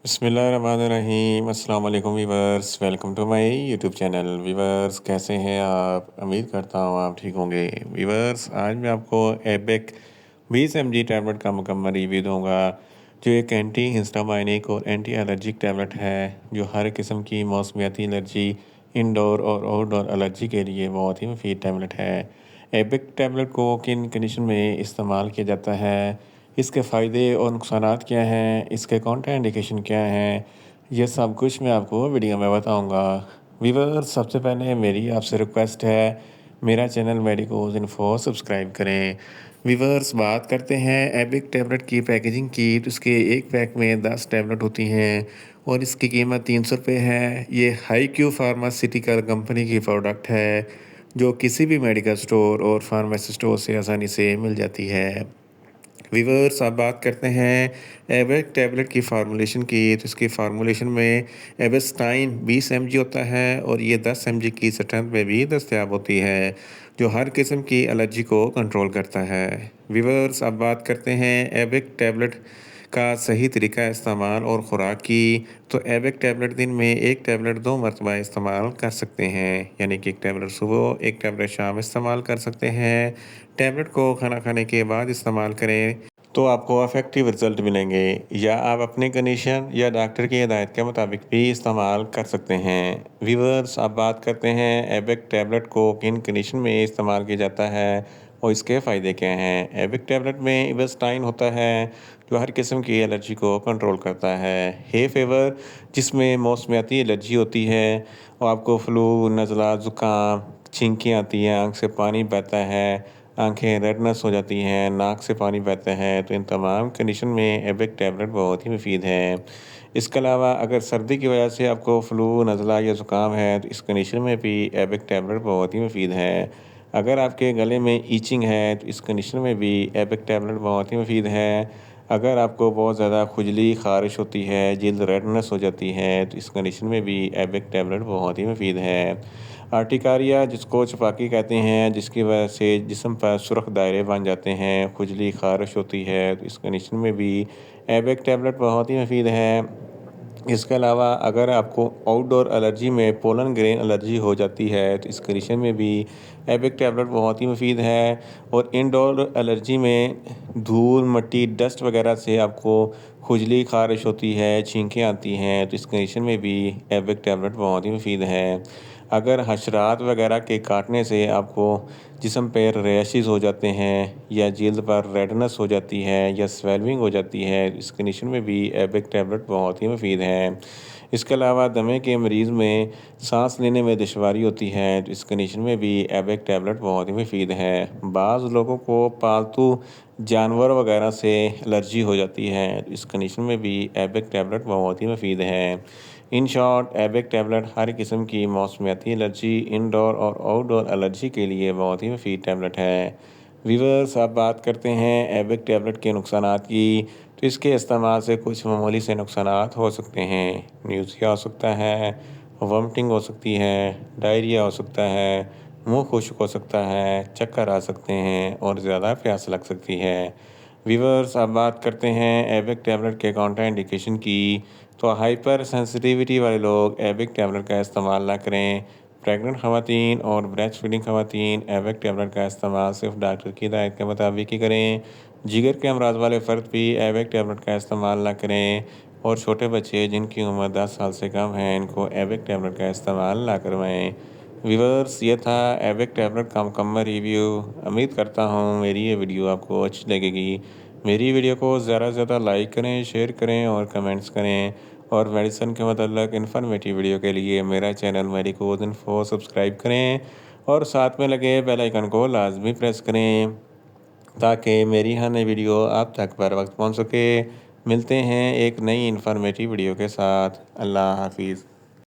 बिस्मिल्लाहिर्रहमानिर्रहीम अस्सलाम वालेकुम viewers, welcome to my YouTube channel. Viewers, कैसे हैं आप? उम्मीद करता हूँ आप ठीक होंगे। वीवर्स, आज मैं आपको एबेक 20 mg टैबलेट का मुकम्मल रिव्यू दूंगा, जो एक एंटी हिस्टामाइनिक और एंटी एलर्जिक टैबलेट है, जो हर किस्म की मौसमियाती एलर्जी, इंडोर और आउटडोर एलर्जी के लिए बहुत ही मुफीद टैबलेट है। एबेक टैबलेट को किन कंडीशन में इस्तेमाल किया जाता है, इसके फ़ायदे और नुकसानात क्या हैं, इसके कॉन्ट्राइंडिकेशन क्या हैं, ये सब कुछ मैं आपको वीडियो में बताऊंगा। व्यूअर्स, सबसे पहले मेरी आपसे रिक्वेस्ट है, मेरा चैनल मेडिकोज इन्फो सब्सक्राइब करें। व्यूअर्स, बात करते हैं एबिक टैबलेट की पैकेजिंग की, तो इसके एक पैक में 10 टैबलेट होती हैं और इसकी कीमत 300 रुपये है। ये हाई क्यू फार्मास्यूटिकल कंपनी की प्रोडक्ट है, जो किसी भी मेडिकल स्टोर और फार्मेसी स्टोर से आसानी से मिल जाती है। वीवर्स, अब बात करते हैं एवेक टैबलेट की फार्मूलेशन की, तो इसकी फार्मूलेशन में एवेस्टाइन 20 mg होता है और ये 10 mg की स्ट्रेंथ में भी दस्तयाब होती है, जो हर किस्म की एलर्जी को कंट्रोल करता है। वीवर्स, अब बात करते हैं एवेक टैबलेट का सही तरीका इस्तेमाल और ख़ुराक की, तो एवेक टैबलेट दिन में एक टैबलेट 2 मरतबा इस्तेमाल कर सकते हैं, यानी कि एक टैबलेट सुबह, एक टैबलेट शाम इस्तेमाल कर सकते हैं। टैबलेट को खाना खाने के बाद इस्तेमाल करें तो आपको इफ़ेक्टिव रिज़ल्ट मिलेंगे, या आप अपने कंडीशन या डॉक्टर की हिदायत के मुताबिक भी इस्तेमाल कर सकते हैं। व्यूअर्स, अब बात करते हैं एबेक टैबलेट को किन कंडीशन में इस्तेमाल किया जाता है और इसके फ़ायदे क्या हैं। एबेक टैबलेट में इवेस्टाइन होता है, जो हर किस्म की एलर्जी को कंट्रोल करता है। हे फेवर, जिसमें मौसमियाती एलर्जी होती है और आपको फ्लू, नज़ला, ज़ुकाम, छींकें आती हैं, आँख से पानी बहता है, आंखें रेडनेस हो जाती हैं, नाक से पानी बहता है, तो इन तमाम कंडीशन में एबेक टैबलेट बहुत ही मुफीद है। इसके अलावा अगर सर्दी की वजह से आपको फ्लू, नज़ला या ज़ुकाम है, तो इस कंडीशन में भी एबेक टैबलेट बहुत ही मुफीद है। अगर आपके गले में ईचिंग है, तो इस कंडीशन में भी एबेक टैबलेट बहुत ही मुफीद है। अगर आपको बहुत ज़्यादा खुजली, ख़ारिश होती है, जल्द रेडनेस हो जाती है, तो इस कंडीशन में भी एबेक टैबलेट बहुत ही मुफीद है। अर्टिकारिया, जिसको छपाकी कहते हैं, जिसकी वजह से जिस्म पर सुर्ख दायरे बन जाते हैं, खुजली ख़ारिश होती है, तो इस कंडीशन में भी एबेक टैबलेट बहुत ही मुफीद है। इसके अलावा अगर आपको आउटडोर एलर्जी में पोलन ग्रेन एलर्जी हो जाती है, तो इस कंडीशन में भी एबेक टैबलेट बहुत ही मुफीद है। और इंडोर एलर्जी में धूल, मिट्टी, डस्ट वगैरह से आपको खुजली, ख़ारिश होती है, छींकें आती हैं, तो इस कंडीशन में भी एबेक टैबलेट बहुत ही मुफीद है। अगर हशरात वगैरह के काटने से आपको जिस्म पे रैशेज़ हो जाते हैं, या जल्द पर रेडनेस हो जाती है, या स्वेलिंग हो जाती है, इस कंडीशन में भी एबेक टैबलेट बहुत ही मुफीद है। इसके अलावा दमे के मरीज़ में सांस लेने में दुश्वारी होती है, तो इस कंडीशन में भी एबेक टैबलेट बहुत ही मुफीद है। बाज़ लोगों को पालतू जानवर वगैरह से एलर्जी हो जाती है, तो इस कंडीशन में भी एबेक टैबलेट बहुत ही मुफीद है। इन शॉर्ट, एबेक टैबलेट हर किस्म की मौसमियाती एलर्जी, इंडोर और आउटडोर एलर्जी के लिए बहुत ही मुफीद टैबलेट है। व्यूअर्स, अब बात करते हैं एबेक टैबलेट के नुकसानात की, तो इसके इस्तेमाल से कुछ मामूली से नुकसानात हो सकते हैं। न्यूज़िया हो सकता है, वॉमिटिंग हो सकती है, डायरिया हो सकता है, मुंह खुश्क हो सकता है, चक्कर आ सकते हैं और ज़्यादा प्यास लग सकती है। व्यूअर्स, अब बात करते हैं एबेक टैबलेट के कॉन्ट्राइंडिकेशन की, तो हाइपर सेंसिटिविटी वाले लोग एबेक टैबलेट का इस्तेमाल ना करें। प्रेग्नेंट ख़वातीन और ब्रेस्ट फीडिंग ख़वातीन एबेक टैबलेट का इस्तेमाल सिर्फ डॉक्टर की हिदायत के मुताबिक ही करें। जिगर के अमराज वाले फ़र्द भी एबेक टैबलेट का इस्तेमाल ना करें, और छोटे बच्चे जिनकी उम्र 10 साल से कम है, इनको एबेक टैबलेट का इस्तेमाल ना करवाएं। व्यूअर्स, ये था एबेक टैबलेट का मुकम्मल रिव्यू। उम्मीद करता हूँ मेरी ये वीडियो आपको अच्छी लगेगी। मेरी वीडियो को ज़्यादा से ज़्यादा लाइक करें, शेयर करें और कमेंट्स करें। और मेडिसिन के मतलब इन्फॉर्मेटिव वीडियो के लिए मेरा चैनल मेडिकोज इन्फो सब्सक्राइब करें और साथ में लगे बेल आइकन को लाजमी प्रेस करें, ताकि मेरी हर नई वीडियो आप तक बर वक्त पहुंच सके। मिलते हैं एक नई इन्फॉर्मेटिव वीडियो के साथ। अल्लाह हाफिज़।